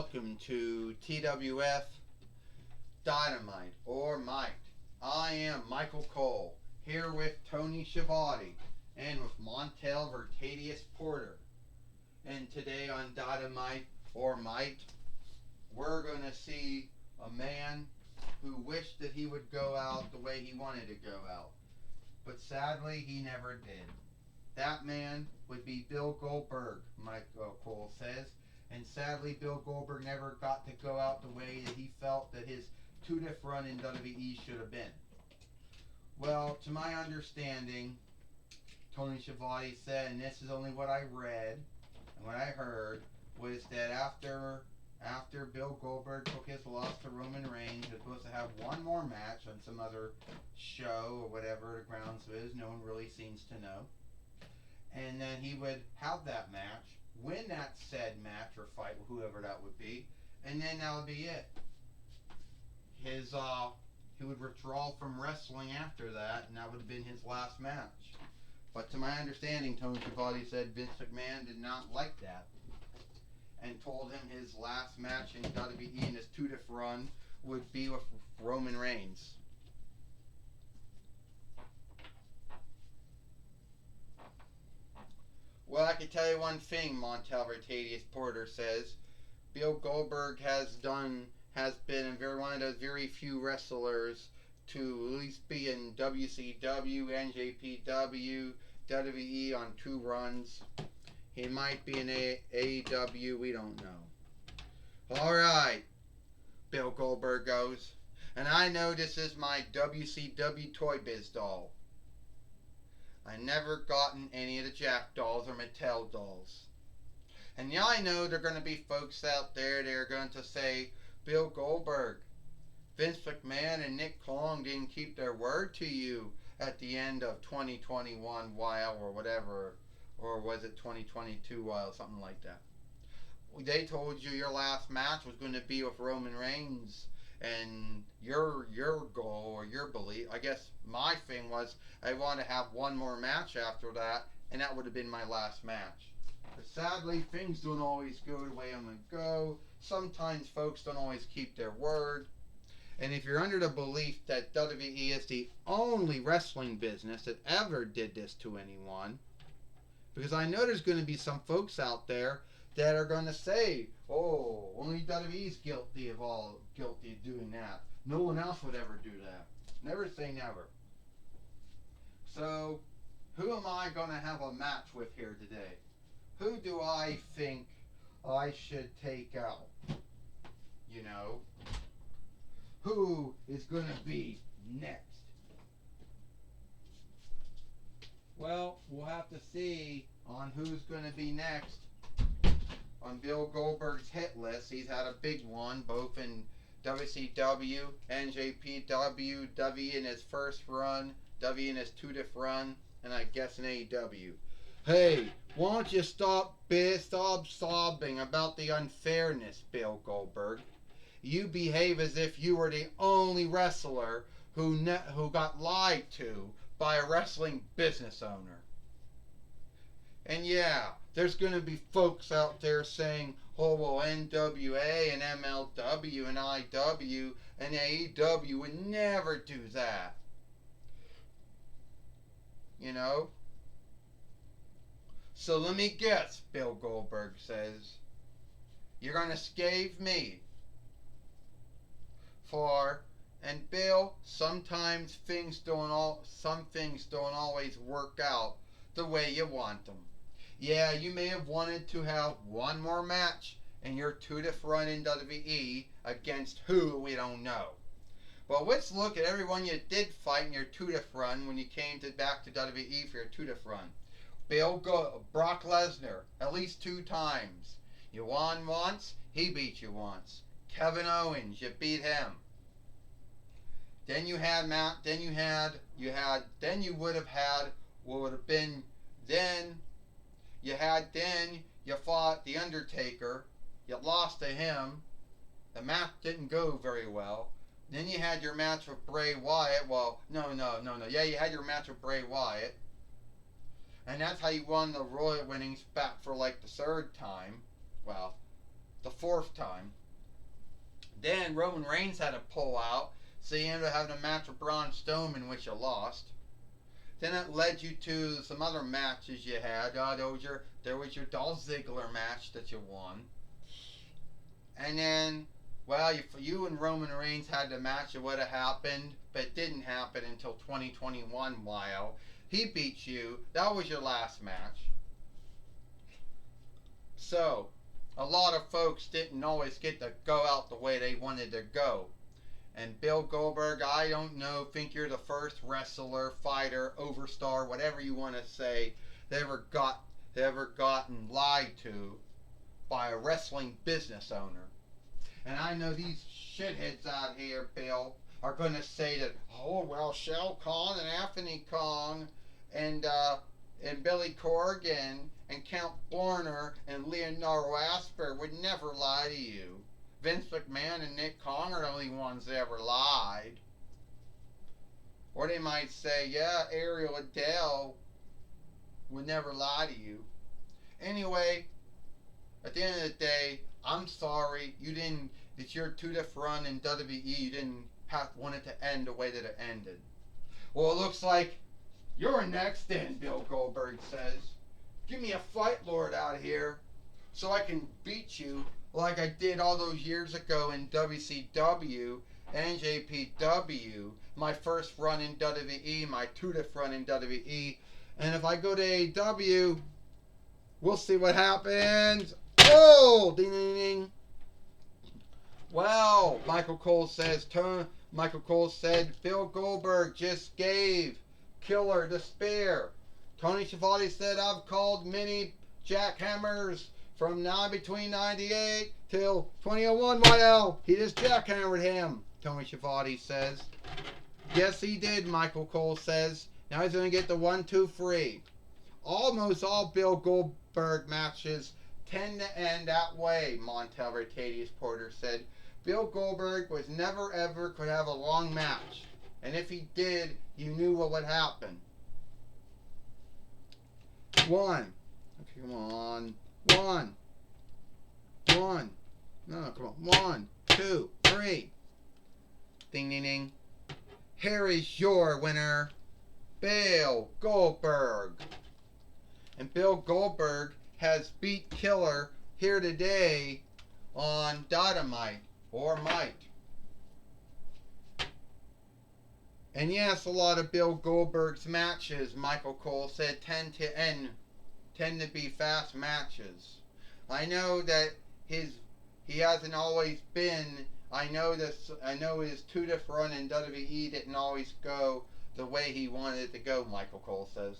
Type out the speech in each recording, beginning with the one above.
welcome to TWF Dynamite or Mike. I am Michael Cole, here with Tony Schiavone and with Montel Vertadius Porter. And today on Dynamite or Mike, we're going to see a man who wished that he would go out the way he wanted to go out. But sadly, he never did. That man would be Bill Goldberg, Mike Cole says. And sadly, Bill Goldberg never got to go out the way that he felt that his two-diff run in WWE should have been. Well, to my understanding, Tony Schiavone said, and this is only what I read and what I heard, was that after Bill Goldberg took his loss to Roman Reigns, he was supposed to have one more match on some other show or whatever the grounds is. No one really seems to know. And then he would have that match, win that said match or fight with whoever that would be, and then that would be it. He would withdraw from wrestling after that, and that would have been his last match. But to my understanding, Tony Schiavone said Vince McMahon did not like that, and told him his last match in WWE in his two-diff run would be with Roman Reigns. Well, I can tell you one thing, Montel Vertadius Porter says. Bill Goldberg has been one of those very few wrestlers to at least be in WCW, NJPW, WWE on two runs. He might be in AEW, we don't know. Alright, Bill Goldberg goes. And I know this is my WCW Toy Biz doll. I never gotten any of the Jack dolls or Mattel dolls. And yeah, I know there are going to be folks out there that are going to say, Bill Goldberg, Vince McMahon and Nick Kong didn't keep their word to you at the end of 2021 while or whatever, or was it 2022 while, something like that. They told you your last match was going to be with Roman Reigns, and your goal or your belief, I guess my thing was I want to have one more match after that, and that would have been my last match. But sadly, things don't always go the way I'm going to go. Sometimes folks don't always keep their word. And if you're under the belief that WWE is the only wrestling business that ever did this to anyone, because I know there's going to be some folks out there that are going to say, oh, only WWE's guilty of doing that. No one else would ever do that. Never say never. So, who am I going to have a match with here today? Who do I think I should take out? You know? Who is going to be next? Well, we'll have to see on who's going to be next. On Bill Goldberg's hit list, he's had a big one, both in WCW, NJPW, W in his first run, W in his two-diff run, and I guess in AEW. Hey, why don't you stop sobbing about the unfairness, Bill Goldberg? You behave as if you were the only wrestler who got lied to by a wrestling business owner. And yeah, there's going to be folks out there saying, oh, well, NWA and MLW and IW and AEW would never do that. You know? So let me guess, Bill Goldberg says. You're going to scathe me for, and Bill, sometimes some things don't always work out the way you want them. Yeah, you may have wanted to have one more match in your two-diff run in WWE against who, we don't know. But let's look at everyone you did fight in your two-diff run when you came back to WWE for your two-diff run. Brock Lesnar, at least 2 times. You won once, he beat you once. Kevin Owens, you beat him. Then you had then you would have had what would have been then. You fought The Undertaker. You lost to him. The match didn't go very well. Then you had your match with Bray Wyatt. Well, no. Yeah, you had your match with Bray Wyatt. And that's how you won the Royal winnings back for like the 3rd time. Well, the fourth time. Then Roman Reigns had to pull out, so you ended up having a match with Braun Strowman, which you lost. Then it led you to some other matches you had. There was your Dolph Ziggler match that you won. And then, well, you and Roman Reigns had the match that would have happened, but it didn't happen until 2021 while he beat you. That was your last match. So, a lot of folks didn't always get to go out the way they wanted to go. And Bill Goldberg, I don't know, think you're the first wrestler, fighter, overstar, whatever you want to say, that ever gotten lied to by a wrestling business owner. And I know these shitheads out here, Bill, are going to say that, oh, well, Shell Kong and Anthony Kong and Billy Corgan and Count Borner and Leonardo Asper would never lie to you. Vince McMahon and Nick Kong are the only ones that ever lied. Or they might say, yeah, Ariel Adele would never lie to you. Anyway, at the end of the day, I'm sorry it's your two-death run in WWE, you didn't want it to end the way that it ended. Well, it looks like you're next then, Bill Goldberg says. Give me a fight lord out here so I can beat you like I did all those years ago in WCW, NJPW, my first run in WWE, my two-death run in WWE. And if I go to AEW, we'll see what happens. Oh, ding, ding, ding. Well, Michael Cole said Bill Goldberg just gave Killer the spear. Tony Schiavone said, I've called many jackhammers from between 98 till 2001. Well, he just jackhammered him, Tony Schiavone says. Yes, he did, Michael Cole says. Now he's going to get the 1-2 free. Almost all Bill Goldberg matches tend to end that way, Montel Vertadius Porter said. Bill Goldberg was never ever could have a long match. And if he did, you knew what would happen. One. Okay, come on. One. No, come on. 1, 2, 3. Ding, ding, ding. Here is your winner, Bill Goldberg. And Bill Goldberg has beat Killer here today on Dynamite or Might. And yes, a lot of Bill Goldberg's matches, Michael Cole said, tend to be fast matches. I know that he hasn't always been. I know his two-death run in WWE didn't always go the way he wanted it to go, Michael Cole says.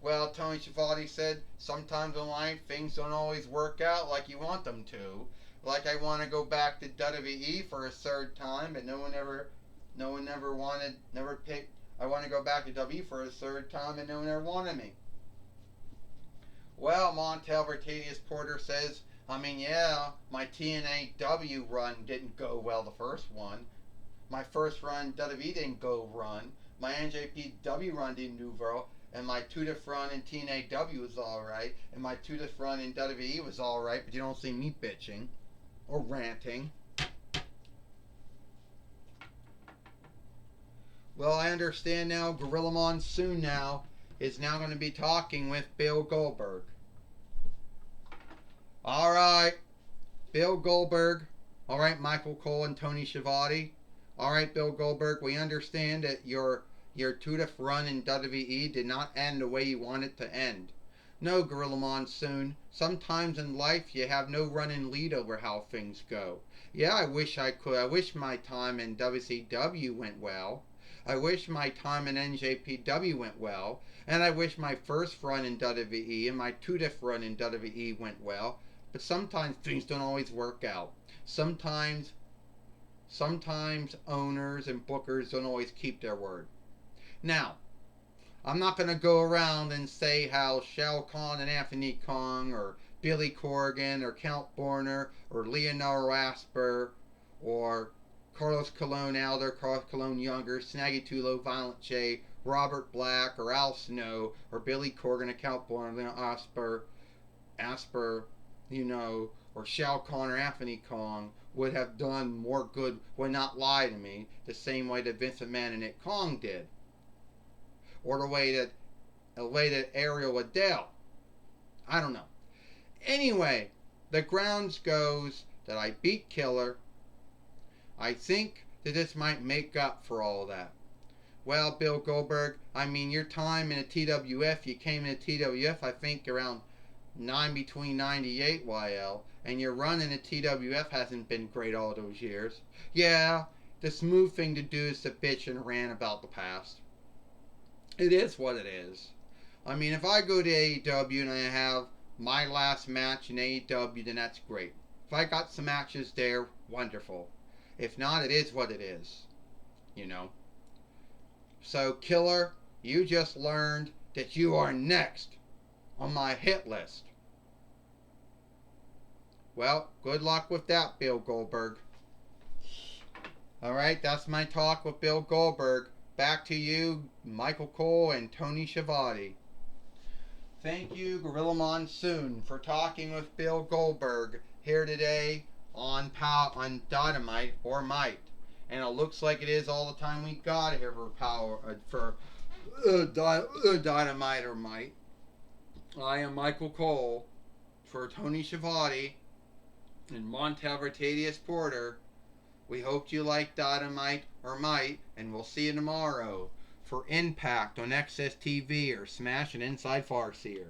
Well, Tony Schiavone said, sometimes in life things don't always work out like you want them to. Like I want to go back to WWE for a third time, but no one ever picked. I want to go back to WWE for a third time, and no one ever wanted me. Well, Montel Vertadius Porter says, yeah, my TNA-W run didn't go well the first one. My first run WWE didn't go run. My NJPW run didn't do well. And my two-death run in TNA-W was alright. And my two-death run in WWE was alright, but you don't see me bitching or ranting. Well, I understand now Gorilla Monsoon now is now going to be talking with Bill Goldberg. Alright, Bill Goldberg. Alright, Michael Cole and Tony Schiavone. Alright, Bill Goldberg, we understand that your two-death run in WWE did not end the way you want it to end. No, Gorilla Monsoon. Sometimes in life you have no running lead over how things go. Yeah, I wish I could. I wish my time in WCW went well. I wish my time in NJPW went well. And I wish my first run in WWE and my two-death run in WWE went well. But sometimes things don't always work out. Sometimes owners and bookers don't always keep their word. Now, I'm not going to go around and say how Shao Kahn and Anthony Kong or Billy Corgan or Count Borner or Leonardo Asper or Carlos Colon Elder, Carlos Colon Younger, Snaggy Tulo, Violent J, Robert Black or Al Snow or Billy Corgan or Count Borner, Leonardo Asper, or Shao Kahn or Anthony Kong would have done more good, would not lie to me the same way that Vince McMahon and Nick Kong did, or the way that Ariel Adele. I don't know. Anyway, the grounds goes that I beat Killer. I think that this might make up for all that. Well, Bill Goldberg, I mean, your time in the TWF, you came in the TWF, I think, around between 98 YL, and your run in the TWF hasn't been great all those years. Yeah, the smooth thing to do is to bitch and rant about the past. It is what it is. I mean, if I go to AEW and I have my last match in AEW, then that's great. If I got some matches there, wonderful. If not, it is what it is. You know. So, Killer, you just learned that you are next on my hit list. Well, good luck with that, Bill Goldberg. Alright, that's my talk with Bill Goldberg. Back to you, Michael Cole and Tony Schiavone. Thank you, Gorilla Monsoon, for talking with Bill Goldberg here today on Dynamite or Might. And it looks like it is all the time we got here for Dynamite or Might. I am Michael Cole for Tony Schiavone and Montel Vertadius Porter. We hope you like Dynamite or Might, and we'll see you tomorrow for Impact on XS TV or Smash and Inside Farseer.